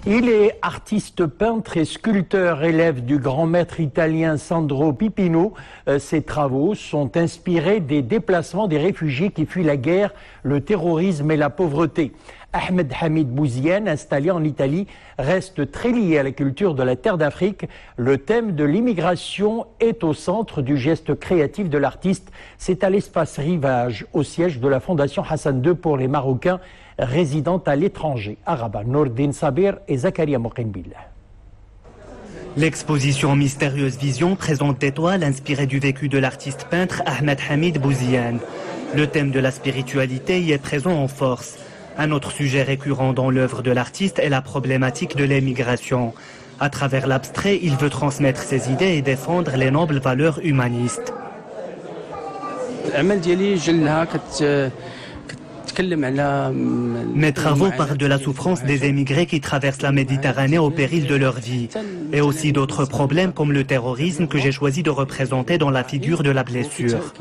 Il est artiste peintre et sculpteur, élève du grand maître italien Sandro Pipino. Ses travaux sont inspirés des déplacements des réfugiés qui fuient la guerre, le terrorisme et la pauvreté. Ahmed Hamid Bouziane, installé en Italie, reste très lié à la culture de la terre d'Afrique. Le thème de l'immigration est au centre du geste créatif de l'artiste. C'est à l'espace Rivage, au siège de la Fondation Hassan II pour les Marocains résidant à l'étranger. À Rabat, Nourdine Sabir et Zakaria Moukhenbillah. L'exposition Mystérieuse Vision présente des toiles inspirées du vécu de l'artiste peintre Ahmed Hamid Bouziane. Le thème de la spiritualité y est présent en force. Un autre sujet récurrent dans l'œuvre de l'artiste est la problématique de l'émigration. À travers l'abstrait, il veut transmettre ses idées et défendre les nobles valeurs humanistes. Mes travaux parlent de la souffrance des émigrés qui traversent la Méditerranée au péril de leur vie, et aussi d'autres problèmes comme le terrorisme que j'ai choisi de représenter dans la figure de la blessure.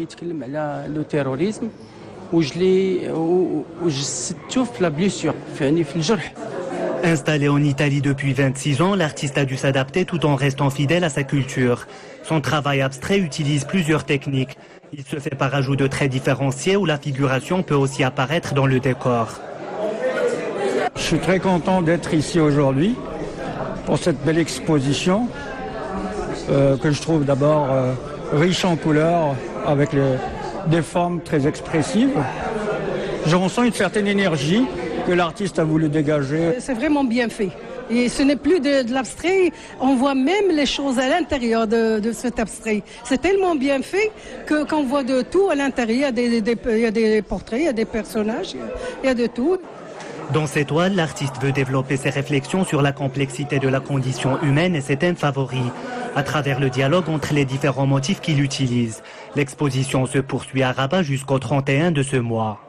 Installé en Italie depuis 26 ans, l'artiste a dû s'adapter tout en restant fidèle à sa culture. Son travail abstrait utilise plusieurs techniques. Il se fait par ajout de traits différenciés où la figuration peut aussi apparaître dans le décor. Je suis très content d'être ici aujourd'hui pour cette belle exposition que je trouve d'abord riche en couleurs avec des formes très expressives. Je ressens une certaine énergie que l'artiste a voulu dégager. C'est vraiment bien fait. Et ce n'est plus de l'abstrait, on voit même les choses à l'intérieur de cet abstrait. C'est tellement bien fait qu'on voit de tout à l'intérieur. Il y a des portraits, il y a des personnages, il y a de tout. Dans ces toiles, l'artiste veut développer ses réflexions sur la complexité de la condition humaine et ses thèmes favoris, à travers le dialogue entre les différents motifs qu'il utilise. L'exposition se poursuit à Rabat jusqu'au 31 de ce mois.